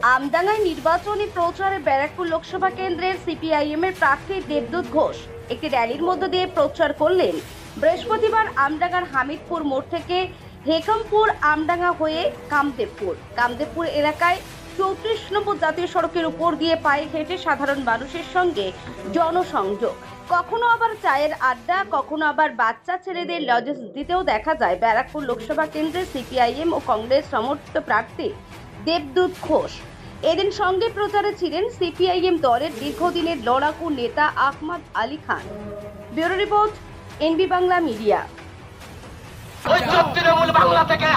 আমডাঙ্গায় নির্বাচনী প্রচারে ব্যারাকপুর লোকসভা কেন্দ্রের সিপিআইএম এর প্রার্থী দেবদূত ঘোষ একটি র্যালির মধ্য দিয়ে প্রচার করলেন। বৃহস্পতিবার আমডাঙ্গার হামিদপুর মোড় থেকে হেকমপুর আমডাঙ্গা হয়ে কামদেবপুর এলাকায় 34 নম্বর জাতীয় সড়কের উপর দিয়ে পায়ে হেঁটে সাধারণ মানুষের সঙ্গে জনসংযোগ। কখনো আবার চায়ের আড্ডা, কখনো আবার বাচ্চা ছেলেদের লজেস দিতেও দেখা যায় ব্যারাকপুর লোকসভা কেন্দ্রের সিপিআইএম ও কংগ্রেস সমর্থিত প্রার্থী দেবদূত ঘোষ। এদিন সঙ্গে প্রচারে ছিলেন সিপিআইএম দলের দীর্ঘদিনের লড়াকু নেতা Ahmad Ali Khan. Bureau report, NB Bangla media. Bangla থেকে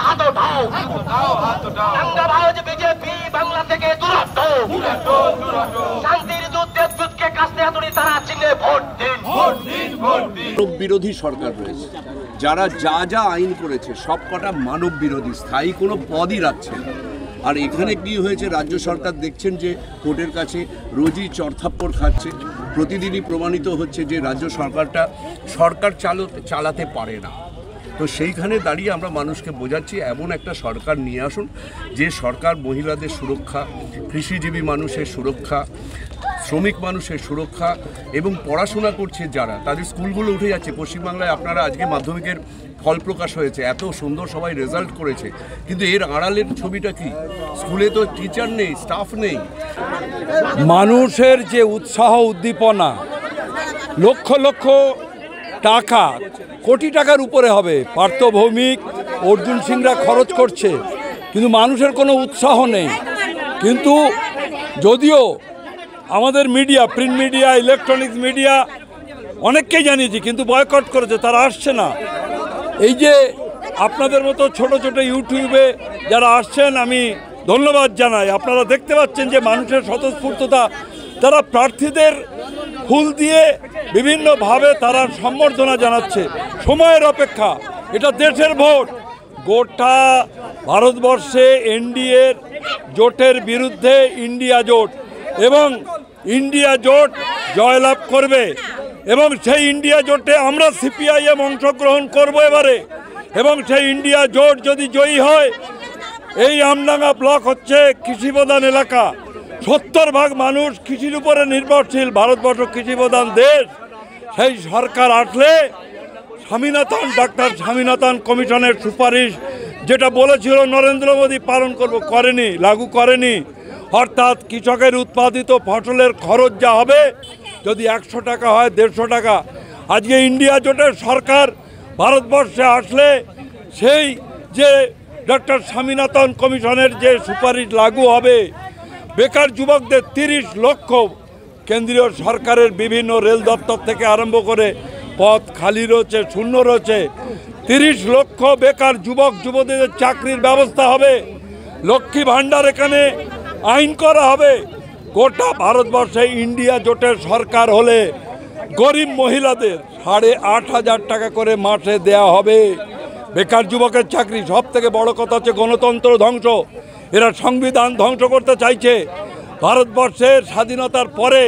বাংলা থেকে শান্তির দূত দেবদূতকে কাছে হাতুড়ি তারা চিনে ভোট দিন। মানব বিরোধী সরকার রয়েছে, যারা যা যা আইন করেছে সব কটা মানব বিরোধী, স্থায়ী কোনো পদই রাখছে না। আর এখানে কি হয়েছে, রাজ্য সরকার দেখছেন যে কোর্টের কাছে রোজই চড়থাপ্পড় খাচ্ছে। প্রতিদিনই প্রমাণিত হচ্ছে যে রাজ্য সরকার চালাতে পারে না। তো সেইখানে দাঁড়িয়ে আমরা মানুষকে বোঝাচ্ছি এমন একটা সরকার নিয়ে আসুন যে সরকার মহিলাদের সুরক্ষা, কৃষিজীবী মানুষের সুরক্ষা, শ্রমিক মানুষের সুরক্ষা এবং পড়াশোনা করছে যারা, তাদের স্কুলগুলো উঠে যাচ্ছে। পশ্চিমবাংলায় আপনারা আজকে মাধ্যমিকের ফল প্রকাশ হয়েছে, এত সুন্দর সবাই রেজাল্ট করেছে, কিন্তু এর আড়ালের ছবিটা কি? স্কুলে তো টিচার নেই, স্টাফ নেই। মানুষের যে উৎসাহ উদ্দীপনা, লক্ষ লক্ষ টাকা, কোটি টাকার উপরে হবে, পার্থ ভৌমিক, অর্জুন সিংরা খরচ করছে, কিন্তু মানুষের কোনো উৎসাহ নেই। কিন্তু যদিও আমাদের media, print media, electronics media অনেককেই জানিয়েছি, কিন্তু বয়কট করেছে, তারা আসছে না। এই যে আপনাদের মতো ছোট ছোট ইউটিউবে যারা আসছেন, আমি ধন্যবাদ জানাই। আপনারা দেখতে পাচ্ছেন যে মানুষের স্বতঃস্ফূর্ততা, তারা প্রার্থীদের ফুল দিয়ে বিভিন্নভাবে তারা সম্বর্ধনা জানাচ্ছে। সময়ের অপেক্ষা, এটা দেশের ভোট। গোটা ভারতবর্ষে এনডিএর জোটের বিরুদ্ধে ইন্ডিয়া জোট, এবং ইন্ডিয়া জোট জয়লাভ করবে, এবং সেই ইন্ডিয়া জোটে আমরা সিপিআইএম অংশগ্রহণ করব এবারে। এবং সেই ইন্ডিয়া জোট যদি জয়ী হয়, এই আমডাঙ্গা ব্লক হচ্ছে কৃষিপ্রধান এলাকা, 70% মানুষ কৃষির উপরে নির্ভরশীল, ভারতবর্ষ কৃষিপ্রধান দেশ। সেই সরকার আসলে স্বামীনাথন, ডাক্তার স্বামীনাথন কমিশনের সুপারিশ যেটা বলেছিল নরেন্দ্র মোদী পালন করেনি, লাগু করেনি। অর্থাৎ কৃষকের উৎপাদিত ফসলের খরচ যা হবে, যদি 100 টাকা হয় 150 টাকা। আজকে ইন্ডিয়া জোটের সরকার ভারতবর্ষে আসলে সেই যে ডক্টর স্বামীনাথন কমিশনের যে সুপারিশ লাগু হবে, বেকার যুবকদের 30 লক্ষ, কেন্দ্রীয় সরকারের বিভিন্ন রেল দপ্তর থেকে আরম্ভ করে পদ খালি রয়েছে, শূন্য রয়েছে, 30 লক্ষ বেকার যুবক যুবতীদের চাকরির ব্যবস্থা হবে। লক্ষ্মী ভাণ্ডার এখানে আইন করা হবে। গোটা ভারতবর্ষে ইন্ডিয়া জোটের সরকার হলে গরিব মহিলাদের 8,500 টাকা করে মাসে দেয়া হবে। বেকার যুবকের চাকরি। সব থেকে বড় কথা হচ্ছে গণতন্ত্র ধ্বংস। এরা সংবিধান ধ্বংস করতে চাইছে। ভারতবর্ষের স্বাধীনতার পরে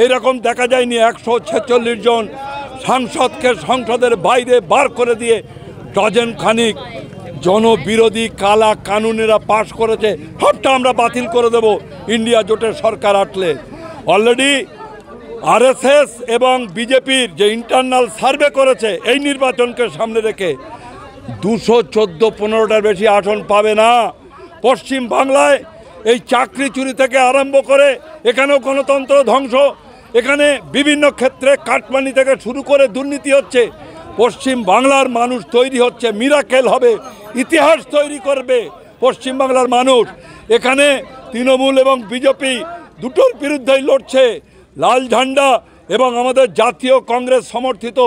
এরকম দেখা যায়নি। 146 জন সাংসদকে সংসদের বাইরে বার করে দিয়ে ডজন খানিক জনবিরোধী কালা কানুনেরা পাশ করেছে। সবটা আমরা বাতিল করে দেব ইন্ডিয়া জোটের সরকার আসলে। অলরেডি আরএসএস এবং বিজেপির যে ইন্টারনাল সার্ভে করেছে এই নির্বাচনকে সামনে রেখে 214-15টার বেশি আসন পাবে না। পশ্চিম বাংলায় এই চাকরি চুরি থেকে আরম্ভ করে এখানেও গণতন্ত্র ধ্বংস। এখানে বিভিন্ন ক্ষেত্রে কাটমানি থেকে শুরু করে দুর্নীতি হচ্ছে। পশ্চিম বাংলার মানুষ তৈরি হচ্ছে, মিরাকেল হবে, ইতিহাস তৈরি করবে পশ্চিম বাংলার মানুষ। এখানে তৃণমূল এবং বিজেপি দুটোর বিরুদ্ধেই লড়ছে। লাল ঝান্ডা এবং আমাদের জাতীয় কংগ্রেস সমর্থিত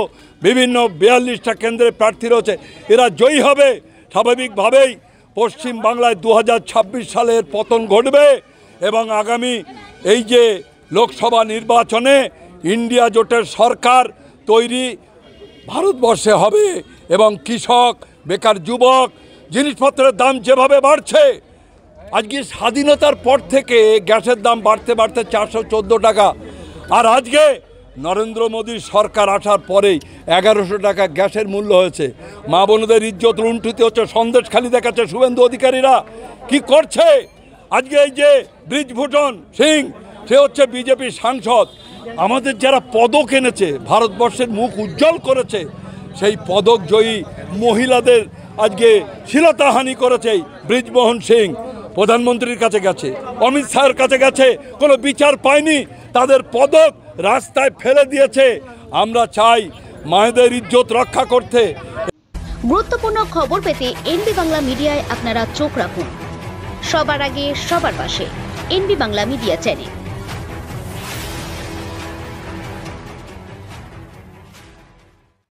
বিভিন্ন 42টা কেন্দ্রে প্রার্থী রয়েছে। এরা জয়ী হবে। স্বাভাবিকভাবেই পশ্চিম বাংলায় 2026 সালের পতন ঘটবে এবং আগামী এই যে লোকসভা নির্বাচনে ইন্ডিয়া জোটের সরকার তৈরি ভারতবর্ষে হবে। এবং কৃষক, বেকার যুবক, জিনিসপত্রের দাম যেভাবে বাড়ছে, আজকে স্বাধীনতার পর থেকে গ্যাসের দাম বাড়তে বাড়তে 414 টাকা, আর আজকে নরেন্দ্র মোদীর সরকার আসার পরেই 1100 টাকা গ্যাসের মূল্য হয়েছে। মা বোনদের ইজ্জত লুণ্ঠিত হচ্ছে। সন্দেশখালি দেখাচ্ছে শুভেন্দু অধিকারীরা কি করছে। আজকে এই যে ব্রিজভূষণ সিং, সে হচ্ছে বিজেপির সাংসদ। আমাদের যারা পদক এনেছে, ভারতবর্ষের মুখ উজ্জ্বল করেছে, সেই পদক জয়ী মহিলাদের আজকে শ্লীলতাহানি করেছে ব্রিজমোহন সিং। প্রধানমন্ত্রীর কাছে গেছে, অমিত শাহের কাছে গেছে, কোনো বিচার পায়নি, তাদের পদক রাস্তায় ফেলে দিয়েছে। আমরা চাই মায়েদের ইজ্জত রক্ষা করতে। গুরুত্বপূর্ণ খবর পেতে এনবি বাংলা মিডিয়ায় আপনারা চোখ রাখুন। সবার আগে সবার পাশে এনবি বাংলা মিডিয়া চ্যানেল।